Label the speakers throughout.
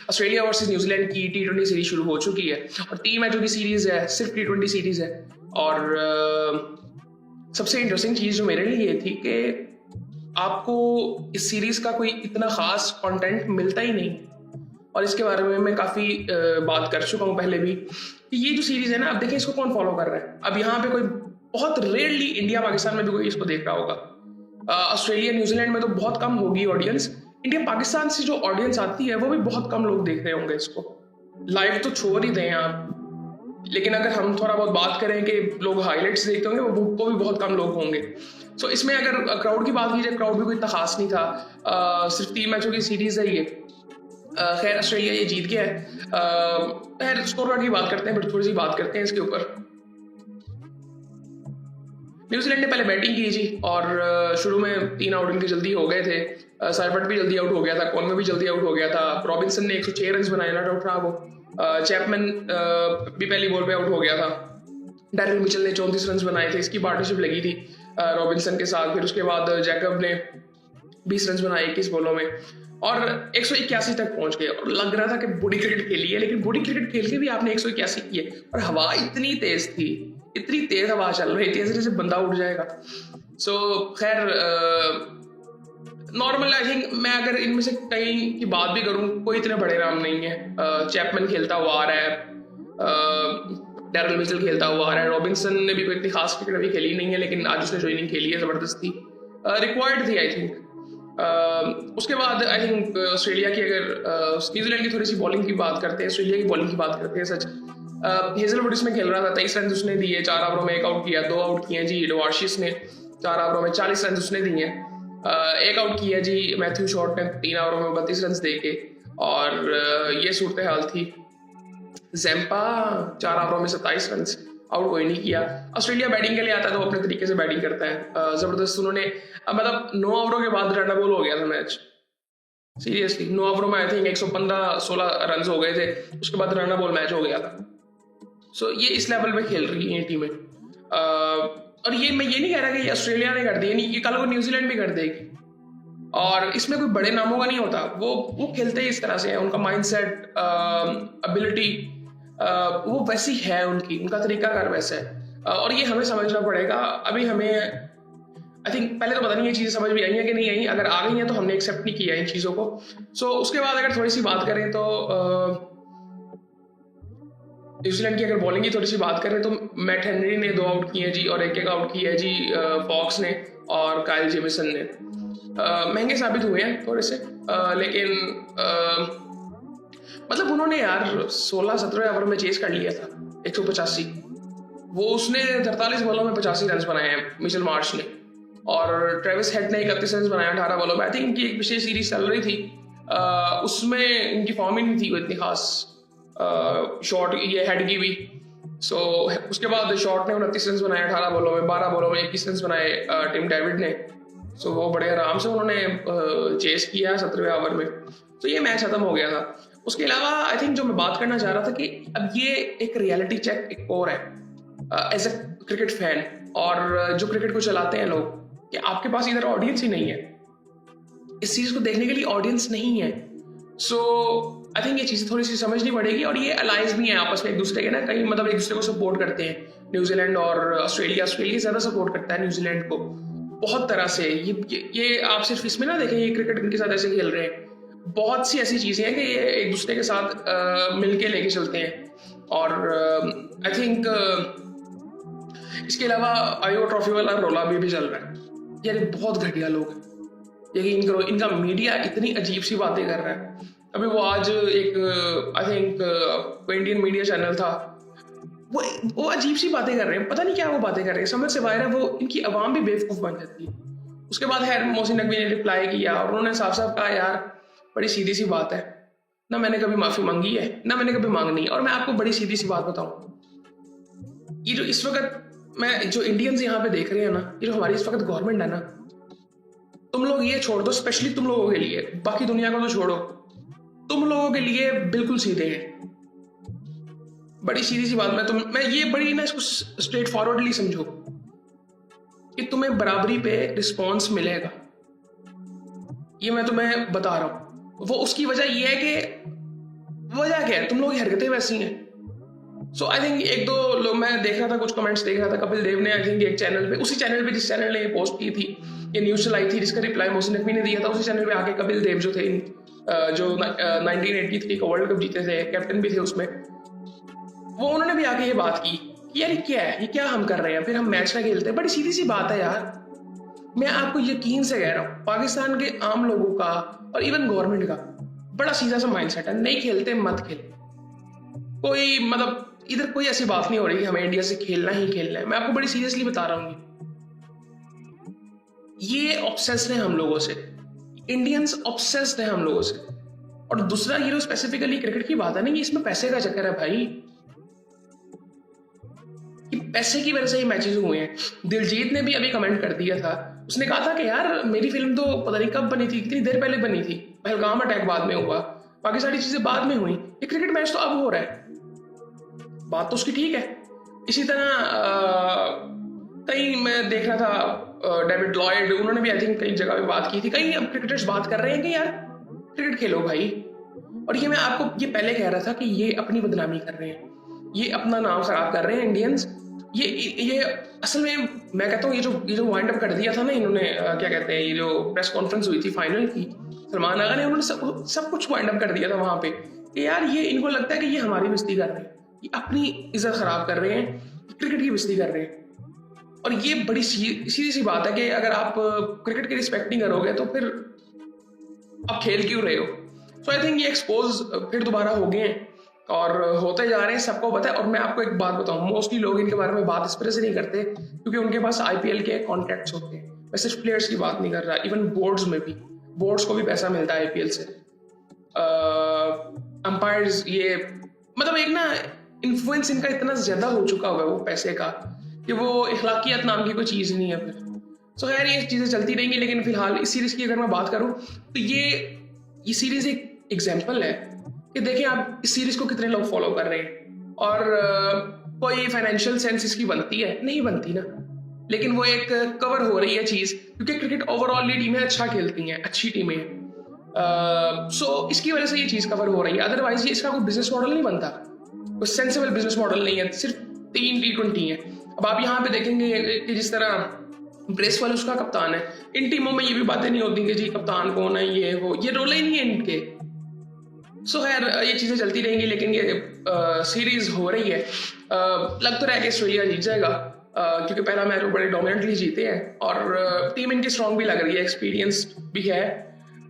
Speaker 1: Australia versus New Zealand की T20 series शुरू हो चुकी है और 3 मैचों की सीरीज है, सिर्फ T20 सीरीज है। और सबसे इंटरेस्टिंग चीज़ जो मेरे लिए ये थी कि आपको इस सीरीज का कोई इतना खास कंटेंट मिलता ही नहीं, और इसके बारे में मैं काफ़ी बात कर चुका हूँ पहले भी कि ये जो सीरीज है ना, अब देखें इसको कौन फॉलो कर रहा है। अब यहाँ पे कोई बहुत रेयरली इंडिया पाकिस्तान में भी कोई इसको देख रहा होगा। ऑस्ट्रेलिया न्यूजीलैंड में तो बहुत कम होगी ऑडियंस। इंडिया पाकिस्तान से जो ऑडियंस आती है वो भी बहुत कम लोग देख रहे होंगे इसको। लाइव तो छोड़ ही दें आप, लेकिन अगर हम थोड़ा बहुत बात करें कि लोग हाईलाइट्स देखते होंगे वो भी बहुत कम लोग होंगे। सो इसमें अगर क्राउड की बात की जाए, क्राउड भी कोई इतना खास नहीं था। सिर्फ 3 मैचों की सीरीज है ये। खैर ऑस्ट्रेलिया ये जीत गया है। खैर स्कोर कार्ड की बात करते हैं, बट थोड़ी सी बात करते हैं इसके ऊपर। न्यूजीलैंड ने पहले बैटिंग की जी और शुरू में 3 आउट इनके जल्दी हो गए थे। साइफर्ट भी जल्दी आउट हो गया था, कॉनवे भी जल्दी आउट हो गया था। रॉबिन्सन ने 106 रन बनाए, नॉट आउट रहा वो। चैपमैन भी पहली बॉल पे आउट हो गया था। डैरिल मिचेल ने 34 रन बनाए थे, इसकी पार्टनरशिप लगी थी रॉबिन्सन के साथ। फिर उसके बाद जैकब ने 20 रन बनाए 21 बॉलों में और 181 तक पहुंच गए। और लग रहा था कि बड़ी क्रिकेट खेली है, लेकिन बड़ी क्रिकेट खेल के भी आपने 181 किए और हवा इतनी तेज थी, इतनी तेज हवा चल रही थी, ऐसे जैसे बंदा उड़ जाएगा। सो खैर नॉर्मल आई थिंक मैं अगर इनमें से कहीं की बात भी करूं, कोई इतने बड़े नाम नहीं है। चैपमैन खेलता हुआ आ रहा है, डैरिल मिचेल खेलता हुआ आ रहा है। रॉबिन्सन ने भी कोई इतनी खास क्रिकेट अभी खेली नहीं है, लेकिन आज उसने जो इनिंग खेली है जबरदस्ती रिक्वायर्ड थी आई थिंक। उसके बाद आई थिंक ऑस्ट्रेलिया की, अगर न्यूजीलैंड की थोड़ी सी बॉलिंग की बात करते हैं, ऑस्ट्रेलिया की बॉलिंग की बात करते हैं। सच हेजलवुड इसमें खेल रहा था, 23 रन उसने दिए, 4 ओवरों में 1 आउट किया। 2 आउट किए जी डवार्शिस ने, 4 ओवरों में 40 रन उसने दिए। 1 आउट किया जी मैथ्यू शॉर्ट ने 3 ओवरों में 32 रन दे के। और ये सूरत हाल थी। जैम्पा 4 ओवरों में 27 रन, आउट कोई नहीं किया। ऑस्ट्रेलिया बैटिंग के लिए आता है तो अपने तरीके से बैटिंग करता है जबरदस्त। उन्होंने मतलब 9 ओवरों के बाद रन बॉल हो गया था मैच, सीरियसली 9 ओवरों में आई थिंक 115-16 रन हो गए थे। उसके बाद रन बॉल मैच हो गया था। सो ये इस लेवल पे खेल रही है टीमें। और ये मैं ये नहीं कह रहा कि ये ऑस्ट्रेलिया ने कर दी, नहीं, ये कल को न्यूजीलैंड भी कर देगी। और इसमें कोई बड़े नामों का नहीं होता, वो खेलते ही इस तरह से है। उनका माइंडसेट, एबिलिटी वो वैसी है, उनका तरीकाकार वैसा है। और ये हमें समझना पड़ेगा। अभी हमें आई थिंक पहले तो पता नहीं ये चीज़ें समझ में आई हैं कि नहीं आई, अगर आ गई हैं तो हमने एक्सेप्ट नहीं किया इन चीज़ों को। सो उसके बाद अगर थोड़ी सी बात करें तो न्यूजीलैंड की अगर बॉलिंग की थोड़ी सी बात करें तो मैट हेनरी ने 2 आउट किए जी और एक आउट किया जी फॉक्स ने और काइल जेमिसन ने। महंगे साबित हुए हैं थोड़े से, लेकिन मतलब उन्होंने यार 16-17 ओवर में चेस कर लिया था 185। वो उसने 43 बॉलों में 85 रन बनाए हैं मिचेल मार्श ने, और ट्रेविस हेड ने 31 रन बनाए 18 बॉलों में। आई थिंक इनकी एक विशेष सीरीज चल रही थी, उसमें इनकी फॉर्म ही नहीं थी वो इतनी खास। शॉट ये हेड की भी। सो उसके बाद शॉट ने 29 रन बनाए 18 बॉलों में, 12 बॉलों में 21 रन बनाए टिम डेविड ने। सो वो बड़े आराम से उन्होंने चेस किया 17वें ओवर में। तो ये मैच खत्म हो गया था। उसके अलावा आई थिंक जो मैं बात करना चाह रहा था कि अब ये एक रियलिटी चेक एक और है एज अ क्रिकेट फैन, और जो क्रिकेट को चलाते हैं लोग, कि आपके पास इधर ऑडियंस ही नहीं है, इस चीज को देखने के लिए ऑडियंस नहीं है। सो आई थिंक ये चीज़ें थोड़ी सी समझनी पड़ेगी। और ये अलाइज भी हैं आपस में एक दूसरे के ना, कहीं मतलब एक दूसरे को सपोर्ट करते हैं। न्यूजीलैंड और ऑस्ट्रेलिया ज़्यादा सपोर्ट करता है न्यूजीलैंड को बहुत तरह से। ये आप सिर्फ इसमें ना देखें, ये क्रिकेट इनके साथ ऐसे खेल रहे हैं। बहुत सी ऐसी चीज़ें हैं कि ये एक दूसरे के साथ मिलके लेके चलते हैं। और आई थिंक इसके अलावा आईओ ट्रॉफी वाला रौला भी चल रहा है। यार ये बहुत घटिया लोग हैं, यकीन करो। इनका मीडिया इतनी अजीब सी बातें कर रहा है। अभी वो आज एक आई थिंक कोई इंडियन मीडिया चैनल था, वो अजीब सी बातें कर रहे हैं, पता नहीं क्या वो बातें कर रहे हैं, समझ से बाहर है। वो इनकी आवाम भी बेवकूफ़ बन जाती है। उसके बाद खैर मोहसिन नकवी ने रिप्लाई किया और उन्होंने साफ साफ कहा, यार बड़ी सीधी सी बात है, ना मैंने कभी माफ़ी मांगी है, ना मैंने कभी मांगनी। और मैं आपको बड़ी सीधी सी बात बताऊँ, ये जो इस वक्त मैं जो इंडियंस यहाँ पे देख रहे हैं ना, ये जो हमारी इस वक्त गवर्नमेंट है ना, तुम लोग ये छोड़ दो, स्पेशली तुम लोगों के लिए, बाकी दुनिया को तो छोड़ो, तुम लोगों के लिए बिल्कुल सीधे हैं। बड़ी सीधी सी बात, मैं ये बड़ी ना इसको स्ट्रेट फॉरवर्डली समझो कि तुम्हें बराबरी पे रिस्पॉन्स मिलेगा, ये मैं तुम्हें बता रहा हूं। वो उसकी वजह ये है कि वजह क्या है? तुम लोगों की हरकतें वैसी हैं। सो आई थिंक एक दो लोग, मैं देख रहा था कुछ कमेंट्स देख रहा था, कपिल देव ने आई थिंक एक चैनल पे, उसी चैनल पे जिस चैनल ने ये पोस्ट की थी, ये न्यूज चलाई थी, जिसका रिप्लाई मोहसिन नकवी ने दिया था, उसी चैनल पे आके कपिल देव जो थे, जो 1983 का वर्ल्ड कप जीते थे, कैप्टन भी थे उसमें, वो उन्होंने भी आके ये बात की कि यार ये क्या है, ये क्या हम कर रहे हैं, फिर हम मैच ना खेलते हैं। बड़ी सीधी सी बात है यार, मैं आपको यकीन से कह रहा हूँ, पाकिस्तान के आम लोगों का और इवन गवर्नमेंट का बड़ा सीधा सा माइंडसेट है, नहीं खेलते मत खेल। कोई मतलब इधर कोई ऐसी बात नहीं हो रही कि हमें इंडिया से खेलना ही खेलना है। मैं आपको बड़ी सीरियसली बता रहा हूँ, ये ऑब्सेस्ड है हम लोगों से, इंडियंस ऑब्सेस्ड है हम लोगों से। और दूसरा ये जो स्पेसिफिकली क्रिकेट की बात है ना, ये इसमें पैसे का चक्कर है भाई, कि पैसे की वजह से ही मैचेस हुए हैं। दिलजीत ने भी अभी कमेंट कर दिया था, उसने कहा था कि यार मेरी फिल्म तो पता नहीं कब बनी थी, कितनी देर पहले बनी थी, पहलगाम अटैक बाद में हुआ, बाकी सारी चीजें बाद में हुई, ये क्रिकेट मैच तो अब हो रहा है। बात तो उसकी ठीक है। इसी तरह कहीं मैं देख रहा था डेविड लॉयड, उन्होंने भी आई थिंक कई जगह पे बात की थी, कई अब क्रिकेटर्स बात कर रहे हैं कि यार क्रिकेट खेलो भाई। और ये मैं आपको ये पहले कह रहा था कि ये अपनी बदनामी कर रहे हैं, ये अपना नाम खराब कर रहे हैं इंडियंस। ये असल में मैं कहता हूँ, ये जो वाइंड अप कर दिया था ना इन्होंने, क्या कहते हैं, ये जो प्रेस कॉन्फ्रेंस हुई थी फाइनल की, सलमान आगा ने, उन्होंने सब कुछ वाइंड अप कर दिया था वहां पे कि यार ये इनको लगता है कि ये हमारी बेइज्जती कर रहे हैं, ये अपनी इज्जत खराब कर रहे हैं, क्रिकेट की बेइज्जती कर रहे हैं। और ये बड़ी सीधी सी बात है कि अगर आप क्रिकेट की रिस्पेक्ट नहीं करोगे तो फिर आप खेल क्यों रहे हो। सो आई थिंक ये एक्सपोज फिर दोबारा हो गए हैं और होते जा रहे हैं, सबको पता है। और मैं आपको एक बात बताऊं, मोस्टली लोग इनके बारे में बात इस तरह से नहीं करते क्योंकि उनके पास आईपीएल के कॉन्ट्रैक्ट्स होते हैं। मैं सिर्फ प्लेयर्स की बात नहीं कर रहा, इवन बोर्ड्स में भी, बोर्ड्स को भी पैसा मिलता है आईपीएल से, अंपायर्स, ये मतलब एक ना इन्फ्लुएंस इनका इतना ज्यादा हो चुका हुआ है वो पैसे का, कि वो इखलाकियत नाम की कोई चीज नहीं है फिर। सो खैर ये चीजें चलती रहेंगी, लेकिन फिलहाल इस सीरीज की अगर मैं बात करूं तो ये सीरीज एक एग्जाम्पल है कि देखिए आप इस सीरीज को कितने लोग फॉलो कर रहे हैं। और कोई फाइनेंशियल सेंस इसकी बनती है, नहीं बनती ना, लेकिन वो एक कवर हो रही है चीज, क्योंकि क्रिकेट ओवरऑल ये टीमें अच्छा खेलती हैं, अच्छी टीमें हैं। सो इसकी वजह से ये चीज कवर हो रही है, अदरवाइज ये इसका कोई बिजनेस मॉडल नहीं बनता, कोई सेंसिबल बिजनेस मॉडल नहीं है। सिर्फ 3 T20 है। अब आप यहाँ पे देखेंगे कि जिस तरह ब्रेस वाल उसका कप्तान है, इन टीमों में ये भी बातें नहीं होती कि जी कप्तान कौन है, ये वो, ये रोल ही नहीं है इनके। सो खैर ये चीजें चलती रहेंगी, लेकिन ये सीरीज हो रही है। लग तो रहा है कि ऑस्ट्रेलिया जीत जाएगा, क्योंकि पहला मैच वो बड़े डोमिनेंटली जीते हैं और टीम इनकी स्ट्रांग भी लग रही है, एक्सपीरियंस भी है।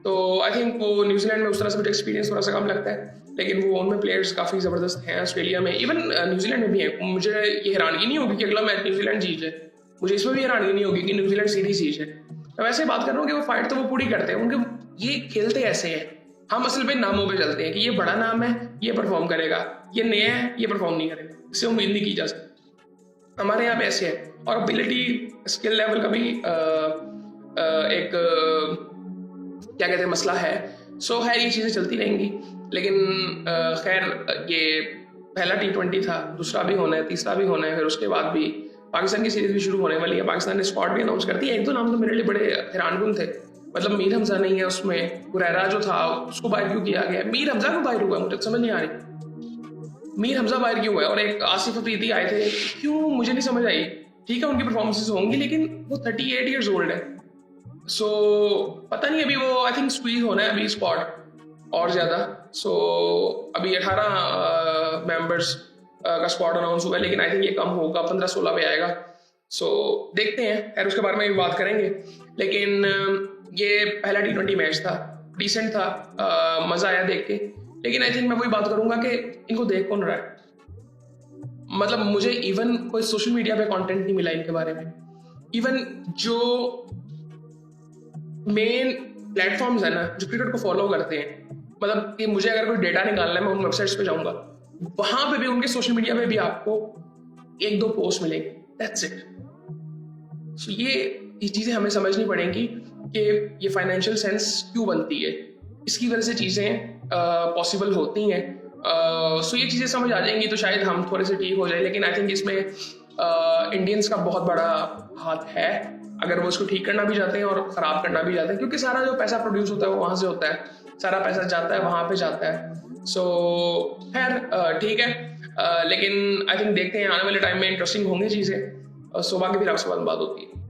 Speaker 1: तो आई थिंक वो न्यूजीलैंड में उस तरह से मुझे एक्सपीरियंस थोड़ा सा कम लगता है, लेकिन वो उनमें प्लेयर्स काफी जबरदस्त हैं। ऑस्ट्रेलिया में, इवन न्यूजीलैंड में भी है। मुझे ये हैरानगी नहीं होगी कि अगला मैच न्यूजीलैंड जीत जाए, मुझे इसमें भी हैरानगी नहीं होगी कि न्यूजीलैंड सीरीज जीत जाए। मैं वैसे बात कर रहा हूँ कि वो फाइट तो वो पूरी करते हैं, उनके ये खेलते ऐसे हैं। हम असल पे नामों पे चलते हैं कि ये बड़ा नाम है, ये परफॉर्म करेगा, ये नया है, ये परफॉर्म नहीं करेगा, इससे उम्मीद नहीं की जा सकती। हमारे यहाँ पे ऐसे है। और एबिलिटी, स्किल लेवल का भी एक क्या कहते हैं मसला है। सो खैर ये चीजें चलती रहेंगी, लेकिन खैर ये पहला T20 था, दूसरा भी होना है, तीसरा भी होना है, फिर उसके बाद भी पाकिस्तान की सीरीज भी शुरू होने वाली है। पाकिस्तान ने स्क्वाड भी अनाउंस कर दी है। एक दो नाम तो मेरे लिए बड़े हैरानकुन थे, मतलब मीर हमजा नहीं है उसमें, हुरैरा जो था उसको बाहर क्यों किया गया, मीर हमजा को बाहर हुआ, मुझे समझ नहीं आ रही मीर हमजा बाहर क्यों हुआ है। और एक आसिफ अफरीदी आए थे, क्यों मुझे नहीं समझ आई। ठीक है उनकी परफॉर्मेंसेज होंगी, लेकिन वो 38 ईयर्स ओल्ड है। सो पता नहीं, अभी वो आई थिंक स्क्वीज होना है अभी स्क्वाड और ज्यादा। सो अभी 18 मेंबर्स का स्क्वाड अनाउंस हुआ है, लेकिन आई थिंक ये कम होगा, 15-16 पे आएगा। सो देखते हैं, खैर उसके बारे में भी बात करेंगे। लेकिन ये पहला T20 मैच था, डिसेंट था, मजा आया देख के। लेकिन आई थिंक मैं वही बात करूंगा कि इनको देख कौन रहा है। मतलब मुझे इवन कोई सोशल मीडिया पे कंटेंट नहीं मिला इनके बारे में। इवन जो मेन प्लेटफॉर्म्स है ना जो क्रिकेट को फॉलो करते हैं, मतलब कि मुझे अगर कोई डेटा निकालना है मैं उन वेबसाइट्स पे जाऊंगा, वहां पे भी उनके सोशल मीडिया पे भी आपको 1-2 पोस्ट मिलेंगे, दैट्स इट। सो ये चीजें हमें समझनी पड़ेंगी कि ये फाइनेंशियल सेंस क्यों बनती है, इसकी वजह से चीजें पॉसिबल होती हैं। सो ये चीजें समझ आ जाएंगी तो शायद हम थोड़े से ठीक हो जाए। लेकिन आई थिंक इसमें इंडियंस का बहुत बड़ा हाथ है, अगर वो इसको ठीक करना भी चाहते हैं और खराब करना भी चाहते हैं, क्योंकि सारा जो पैसा प्रोड्यूस होता है वो वहां से होता है, सारा पैसा जाता है वहां पे जाता है। सो खैर ठीक है। लेकिन आई थिंक देखते हैं आने वाले टाइम में इंटरेस्टिंग होंगी चीज़ें। सो बाकी फिर आपसे बात होती है।